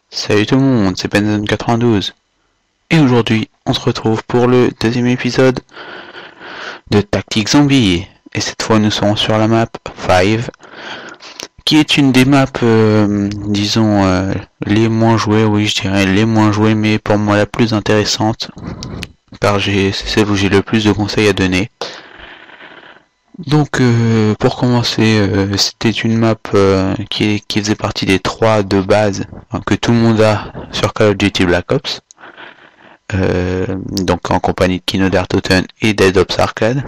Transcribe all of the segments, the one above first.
Salut tout le monde, c'est Benzone92 et aujourd'hui on se retrouve pour le deuxième épisode de Tactique Zombie et cette fois nous serons sur la map 5 qui est une des maps disons les moins jouées, oui je dirais les moins jouées mais pour moi la plus intéressante car c'est celle où j'ai le plus de conseils à donner. Donc pour commencer, c'était une map qui faisait partie des 3 de base que tout le monde a sur Call of Duty Black Ops. Donc en compagnie de Kino der Toten et Dead Ops Arcade.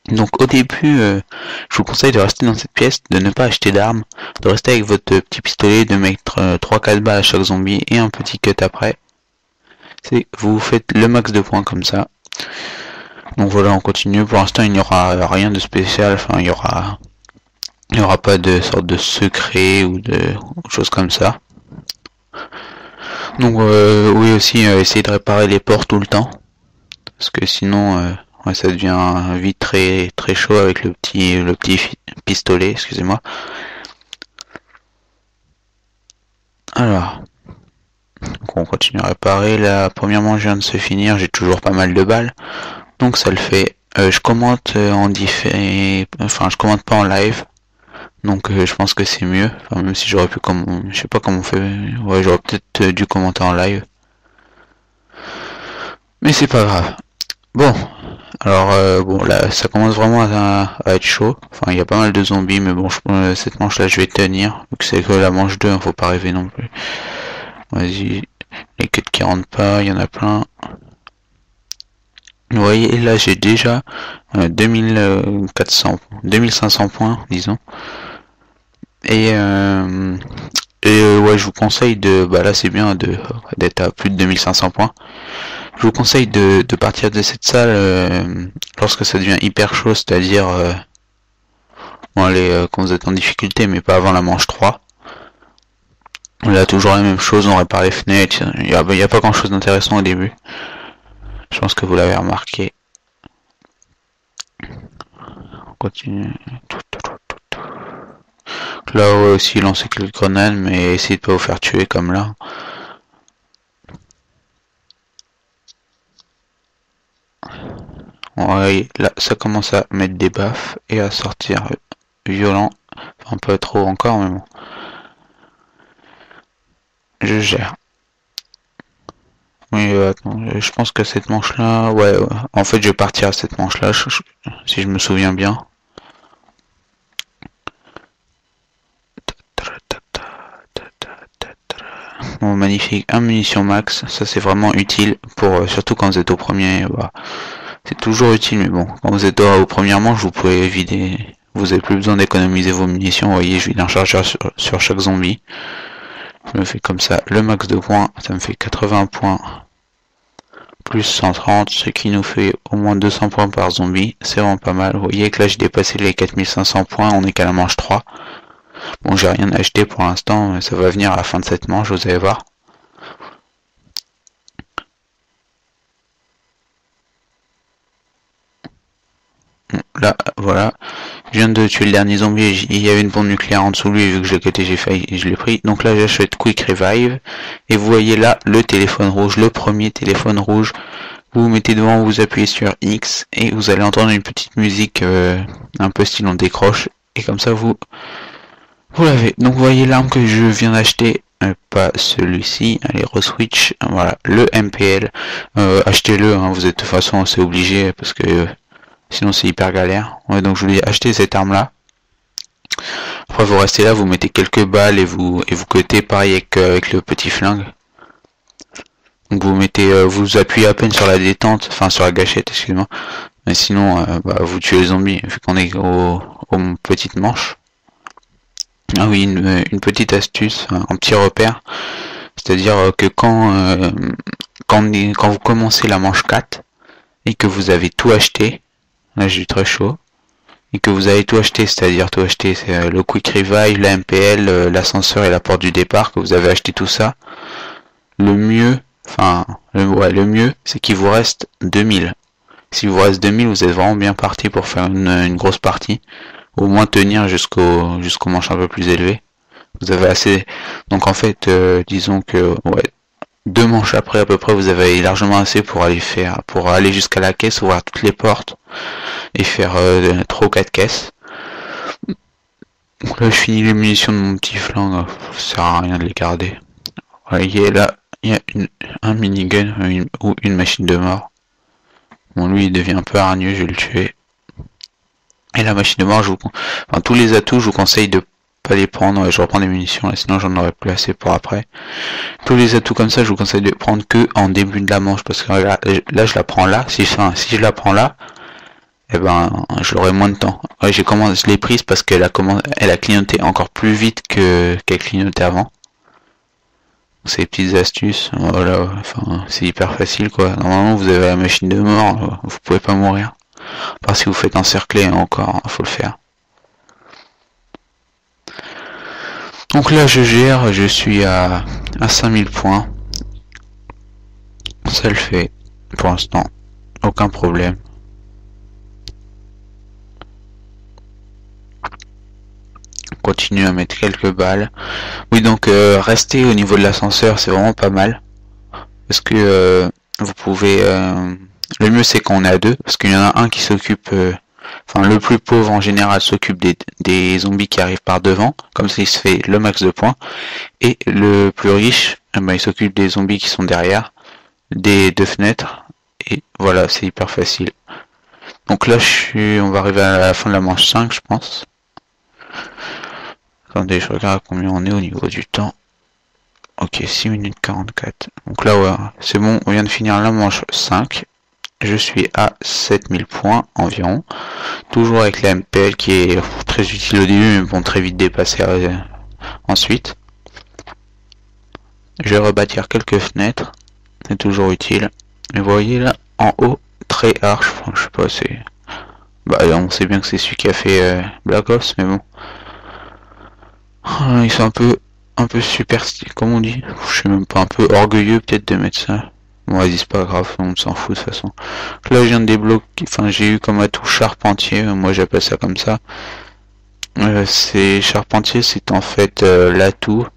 Donc au début, je vous conseille de rester dans cette pièce, de ne pas acheter d'armes, de rester avec votre petit pistolet, de mettre 3-4 balles à chaque zombie et un petit cut après. Vous faites le max de points comme ça. Donc voilà, on continue. Pour l'instant, il n'y aura rien de spécial. Enfin, il y aura pas de sorte de secret ou de choses comme ça. Donc oui aussi, essayez de réparer les portes tout le temps, parce que sinon, ouais, ça devient vite très très chaud avec le petit pistolet. Excusez-moi. Alors, donc on continue à réparer. La première manche vient de se finir. J'ai toujours pas mal de balles. Donc ça le fait. Je commente en différé, enfin je commente pas en live. Donc je pense que c'est mieux. Enfin, même si j'aurais pu je sais pas comment on fait. Ouais, j'aurais peut-être dû commenter en live. Mais c'est pas grave. Bon, alors bon là ça commence vraiment à être chaud. Enfin il y a pas mal de zombies, mais bon cette manche là je vais tenir. Donc c'est que la manche 2, faut pas rêver non plus. Vas-y, les queues qui rentrent pas, il y en a plein. Vous voyez, là j'ai déjà 2500 points, disons. Et ouais, je vous conseille bah là c'est bien d'être à plus de 2500 points. Je vous conseille de partir de cette salle lorsque ça devient hyper chaud, c'est-à-dire bon allez, quand vous êtes en difficulté, mais pas avant la manche 3. Là toujours la même chose, on répare les fenêtres, il y a pas grand chose d'intéressant au début. Je pense que vous l'avez remarqué. On continue. Là ouais, aussi lancer quelques grenades, mais essayez de pas vous faire tuer comme là. Ouais, là ça commence à mettre des baffes et à sortir violent. Enfin pas trop encore, mais bon. Je gère. Oui, attends, je pense que cette manche-là, ouais, en fait, je vais partir à cette manche-là, si je me souviens bien. Bon, magnifique, un munition max, ça c'est vraiment utile pour, surtout quand vous êtes au premier, bah, c'est toujours utile, mais bon, quand vous êtes au premier manche, vous pouvez vider, vous n'avez plus besoin d'économiser vos munitions. Vous voyez, je vide un chargeur sur chaque zombie. Je me fais comme ça le max de points, ça me fait 80 points. Plus 130, ce qui nous fait au moins 200 points par zombie, c'est vraiment pas mal. Vous voyez que là j'ai dépassé les 4500 points, on est qu'à la manche 3. Bon, j'ai rien acheté pour l'instant, ça va venir à la fin de cette manche, vous allez voir. Là, voilà, je viens de tuer le dernier zombie, il y avait une bombe nucléaire en dessous de lui, vu que je l'ai quitté, je l'ai pris. Donc là j'achète Quick Revive, et vous voyez là le téléphone rouge, le premier téléphone rouge. Vous vous mettez devant, vous appuyez sur X, et vous allez entendre une petite musique un peu style on décroche, et comme ça vous l'avez. Donc vous voyez l'arme que je viens d'acheter, pas celui-ci, allez reswitch, voilà, le MPL, achetez-le, hein, vous êtes de toute façon c'est obligé, parce que sinon c'est hyper galère. Ouais, donc je voulais acheter cette arme là. Après vous restez là, vous mettez quelques balles et vous cutez pareil avec le petit flingue. Donc vous mettez, vous appuyez à peine sur la détente, enfin sur la gâchette, excusez-moi. Mais sinon, bah, vous tuez les zombies vu qu'on est aux petites manches. Ah oui, une petite astuce, un petit repère. C'est-à-dire que quand vous commencez la manche 4 et que vous avez tout acheté, là j'ai très chaud, et que vous avez tout acheté, c'est-à-dire tout acheté, c'est le Quick Revive, la MPL, l'ascenseur et la porte du départ, que vous avez acheté tout ça, le mieux, le mieux, c'est qu'il vous reste 2000. Si vous reste 2000, vous êtes vraiment bien parti pour faire une grosse partie, au moins tenir jusqu'au manche un peu plus élevé. Vous avez assez. Donc en fait, disons que ouais, 2 manches après à peu près, vous avez largement assez pour aller jusqu'à la caisse, ouvrir toutes les portes et faire 3 ou 4 caisses. Donc là, je finis les munitions de mon petit flingue, ça sert à rien de les garder. Vous voyez là, il y a un minigun ou une machine de mort. Bon, lui, il devient un peu hargneux, je vais le tuer. Et la machine de mort, enfin, tous les atouts, je vous conseille de pas les prendre. Je reprends des munitions, là, sinon j'en aurais plus assez pour après. Tous les atouts comme ça, je vous conseille de prendre que en début de la manche, parce que là je la prends là. Si je la prends là, eh ben, je l'aurai moins de temps. Ouais, je l'ai prise parce qu'elle a clignoté encore plus vite qu'elle clignotait avant. Ces petites astuces, voilà, enfin, c'est hyper facile quoi. Normalement, vous avez la machine de mort, vous pouvez pas mourir. À part si vous faites encercler, encore, faut le faire. Donc là, je gère, je suis à 5000 points. Ça le fait, pour l'instant, aucun problème. Continue à mettre quelques balles. Oui, donc rester au niveau de l'ascenseur, c'est vraiment pas mal. Parce que vous pouvez... le mieux c'est quand on est à deux, parce qu'il y en a un qui s'occupe... enfin, le plus pauvre en général s'occupe des zombies qui arrivent par devant, comme ça il se fait le max de points. Et le plus riche, il s'occupe des zombies qui sont derrière, des deux fenêtres. Et voilà, c'est hyper facile. Donc là, on va arriver à la fin de la manche 5, je pense. Attendez, je regarde combien on est au niveau du temps. Ok, 6 minutes 44. Donc là, ouais, c'est bon, on vient de finir la manche 5. Je suis à 7000 points environ. Toujours avec la MPL qui est très utile au début, mais bon, très vite dépassé ensuite. Je vais rebâtir quelques fenêtres. C'est toujours utile. Mais vous voyez là, en haut, très arche. Enfin, je sais pas, c'est... Bah, on sait bien que c'est celui qui a fait Black Ops, mais bon. Ils sont un peu superstitieux, comme on dit. Je suis même pas un peu orgueilleux peut-être de mettre ça. Bon, vas-y, c'est pas grave, on s'en fout de toute façon. Là, je viens de débloquer, enfin, j'ai eu comme atout charpentier, moi j'appelle ça comme ça. C'est charpentier, c'est en fait l'atout,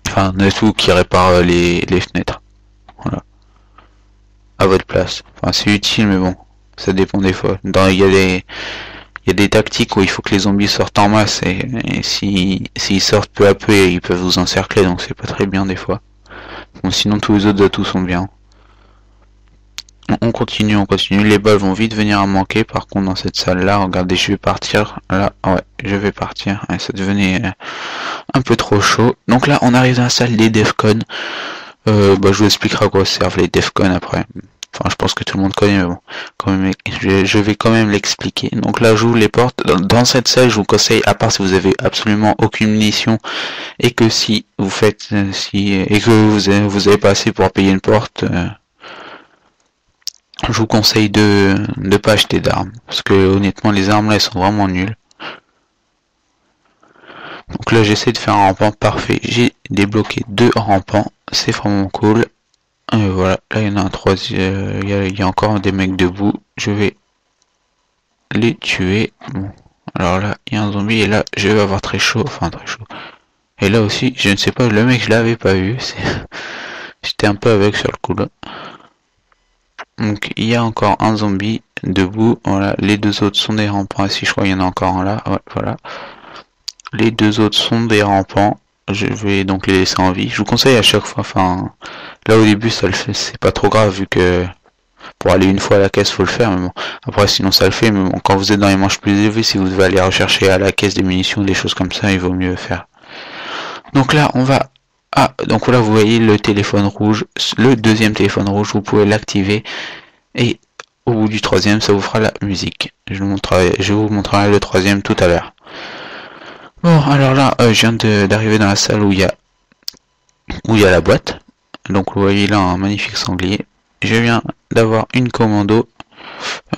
enfin, un atout qui répare les fenêtres. Voilà. À votre place. Enfin, c'est utile, mais bon, ça dépend des fois. Il y a des tactiques où il faut que les zombies sortent en masse et s'ils sortent peu à peu, ils peuvent vous encercler, donc c'est pas très bien des fois. Bon, sinon tous les autres atouts sont bien. On continue, les balles vont vite venir à manquer, par contre dans cette salle là, regardez, je vais partir, là, ouais, je vais partir, ouais, ça devenait un peu trop chaud. Donc là on arrive dans la salle des Defcon, je vous expliquerai à quoi servent les Defcon après. Enfin, je pense que tout le monde connaît, mais bon, quand même, je vais quand même l'expliquer. Donc là, j'ouvre les portes. Dans cette salle, je vous conseille, à part si vous avez absolument aucune munition et que si vous faites, et que vous avez pas assez pour payer une porte, je vous conseille de ne pas acheter d'armes, parce que honnêtement, les armes là, elles sont vraiment nulles. Donc là, j'essaie de faire un rampant parfait. J'ai débloqué 2 rampants, c'est vraiment cool. Voilà, là il y en a un troisième, il y a encore des mecs debout, je vais les tuer. Bon, alors là il y a un zombie et là je vais avoir très chaud, enfin très chaud. Et là aussi, je ne sais pas, le mec je l'avais pas vu, j'étais un peu avec sur le coup là. Donc il y a encore un zombie debout, voilà, les deux autres sont des rampants, ici je crois qu'il y en a encore un là, ouais, voilà. Les deux autres sont des rampants. Je vais donc les laisser en vie. Je vous conseille à chaque fois, enfin, là au début ça le fait, c'est pas trop grave vu que pour aller une fois à la caisse faut le faire, mais bon, après sinon ça le fait, mais bon, quand vous êtes dans les manches plus élevées, si vous devez aller rechercher à la caisse des munitions, des choses comme ça, il vaut mieux faire. Donc là on va, donc là vous voyez le téléphone rouge, le deuxième téléphone rouge, vous pouvez l'activer, et au bout du troisième ça vous fera la musique. Je vous montrerai le troisième tout à l'heure. Bon, alors là, je viens d'arriver dans la salle où il y a la boîte. Donc vous voyez là un magnifique sanglier. Je viens d'avoir une commando.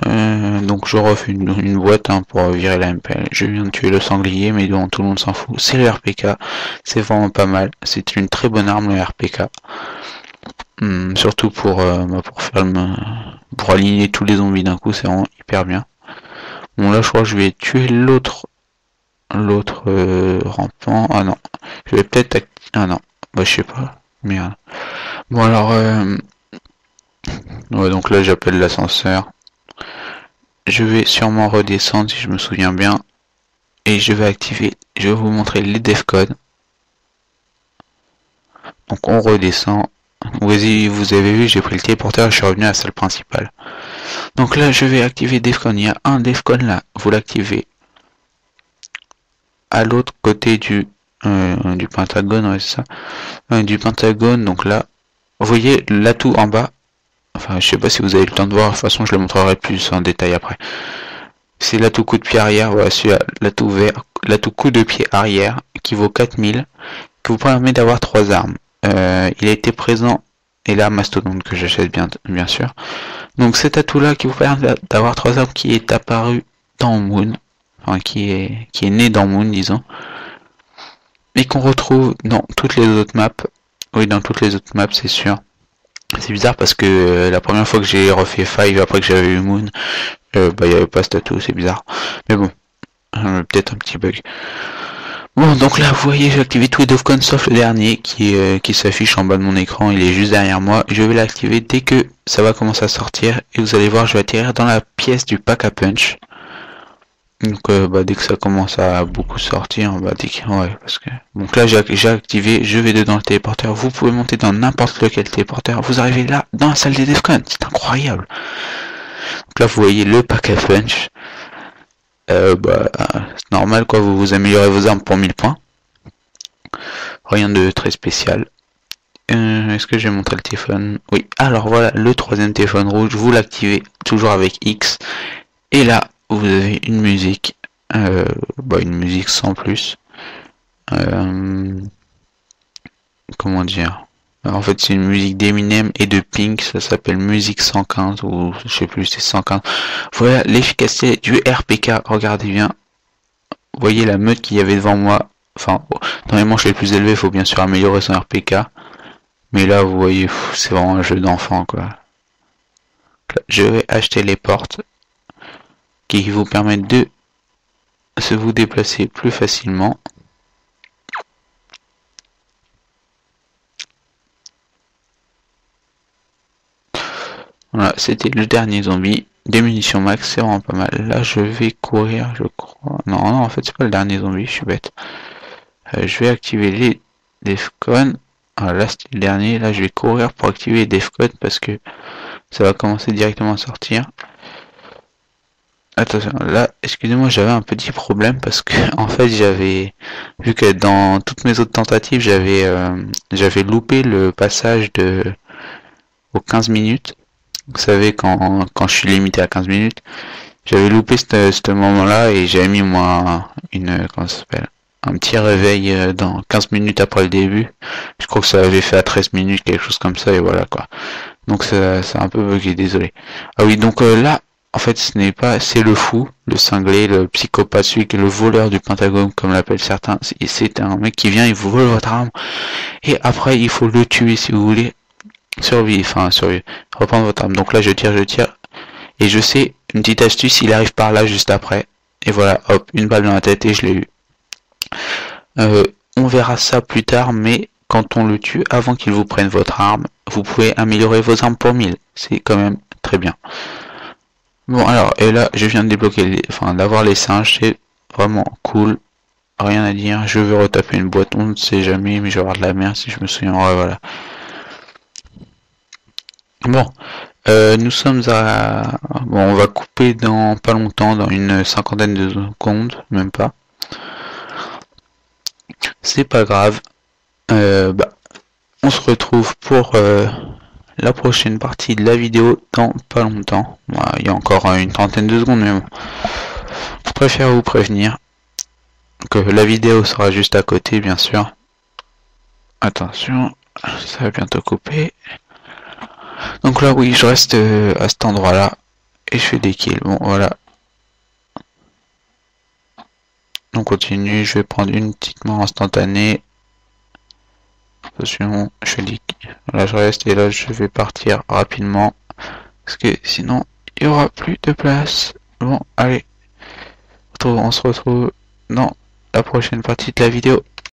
Donc je refais une boîte pour virer la MPL. Je viens de tuer le sanglier, mais dont tout le monde s'en fout. C'est le RPK. C'est vraiment pas mal. C'est une très bonne arme le RPK. Surtout pour aligner tous les zombies d'un coup, c'est vraiment hyper bien. Bon là je crois que je vais tuer l'autre l'autre rampant. Ah non, je vais peut-être... Ah non, bah je sais pas. Merde. Bon alors, ouais, donc là j'appelle l'ascenseur. Je vais sûrement redescendre si je me souviens bien. Et je vais activer, je vais vous montrer les defcodes. Donc on redescend. Vous avez vu, j'ai pris le téléporteur et je suis revenu à la salle principale. Donc là, je vais activer Defcon. Il y a un Defcon là. Vous l'activez à l'autre côté du Pentagone, ouais, c'est ça. Du Pentagone, donc là, vous voyez l'atout en bas. Enfin, je sais pas si vous avez le temps de voir. De toute façon, je le montrerai plus en détail après. C'est l'atout coup de pied arrière. Voilà, celui-là, l'atout vert, l'atout coup de pied arrière qui vaut 4000, qui vous permet d'avoir 3 armes. Il a été présent, et là, Mastodonte que j'achète bien sûr. Donc cet atout là qui vous permet d'avoir 3 armes qui est apparu dans Moon, enfin qui est né dans Moon disons, et qu'on retrouve dans toutes les autres maps. Oui, dans toutes les autres maps c'est sûr. C'est bizarre parce que la première fois que j'ai refait 5 après que j'avais eu Moon, il n'y avait pas cet atout, c'est bizarre. Mais bon, peut-être un petit bug. Bon, donc là, vous voyez, j'ai activé tous les Defcon sauf le dernier qui s'affiche en bas de mon écran. Il est juste derrière moi. Je vais l'activer dès que ça va commencer à sortir. Et vous allez voir, je vais atterrir dans la pièce du pack à punch. Donc, dès que ça commence à beaucoup sortir, ouais, parce que... Donc là, j'ai activé, je vais dedans le téléporteur. Vous pouvez monter dans n'importe lequel téléporteur. Vous arrivez là, dans la salle des Defcon. C'est incroyable. Donc là, vous voyez le pack à punch. C'est normal quoi, vous améliorez vos armes pour 1000 points. Rien de très spécial. Est-ce que j'ai montré le téléphone? Oui, alors voilà, le troisième téléphone rouge, vous l'activez toujours avec X. Et là, vous avez une musique. Une musique sans plus. Comment dire? En fait, c'est une musique d'Eminem et de Pink, ça s'appelle Musique 115, ou je sais plus, c'est 115. Voilà l'efficacité du RPK, regardez bien. Vous voyez la meute qu'il y avait devant moi. Enfin, dans les manches les plus élevées, il faut bien sûr améliorer son RPK. Mais là, vous voyez, c'est vraiment un jeu d'enfant, quoi. Je vais acheter les portes qui vous permettent de se vous déplacer plus facilement. Voilà, c'était le dernier zombie. Des munitions max, c'est vraiment pas mal. Là, je vais courir, je crois. Non, en fait, c'est pas le dernier zombie, je suis bête. Je vais activer les Defcon. Ah, là, c'était le dernier. Là, je vais courir pour activer les Defcon parce que ça va commencer directement à sortir. Attention, là, excusez-moi, j'avais un petit problème parce que, en fait, j'avais vu que dans toutes mes autres tentatives, j'avais loupé le passage aux 15 minutes. Vous savez, quand je suis limité à 15 minutes, j'avais loupé ce moment-là et j'avais mis moi comment ça s'appelle, un petit réveil dans 15 minutes après le début. Je crois que ça avait fait à 13 minutes, quelque chose comme ça, et voilà quoi. Donc ça a un peu bugué, désolé. Ah oui, donc là, en fait, ce n'est pas, c'est le fou, le cinglé, le psychopathe, celui qui est le voleur du Pentagone, comme l'appellent certains. C'est un mec qui vient, il vous vole votre arme, et après, il faut le tuer si vous voulez. Survivre, reprendre votre arme. Donc là, je tire, et je sais, une petite astuce, il arrive par là juste après. Et voilà, hop, une balle dans la tête et je l'ai eu. On verra ça plus tard, mais quand on le tue, avant qu'il vous prenne votre arme, vous pouvez améliorer vos armes pour 1000. C'est quand même très bien. Bon alors, et là, je viens de débloquer, d'avoir les singes, c'est vraiment cool. Rien à dire, je vais retaper une boîte, on ne sait jamais, mais je vais avoir de la merde si je me souviens. Ouais, voilà. Bon, nous sommes à... Bon, on va couper dans pas longtemps, dans une cinquantaine de secondes, même pas. C'est pas grave. On se retrouve pour la prochaine partie de la vidéo dans pas longtemps. Il y a encore une trentaine de secondes, mais bon. Je préfère vous prévenir que la vidéo sera juste à côté, bien sûr. Attention, ça va bientôt couper. Donc là, oui, je reste à cet endroit-là et je fais des kills. Bon, voilà. On continue, je vais prendre une petite mort instantanée. Attention, je fais des kills. Là, je reste et là, je vais partir rapidement. Parce que sinon, il n'y aura plus de place. Bon, allez. On se retrouve dans la prochaine partie de la vidéo.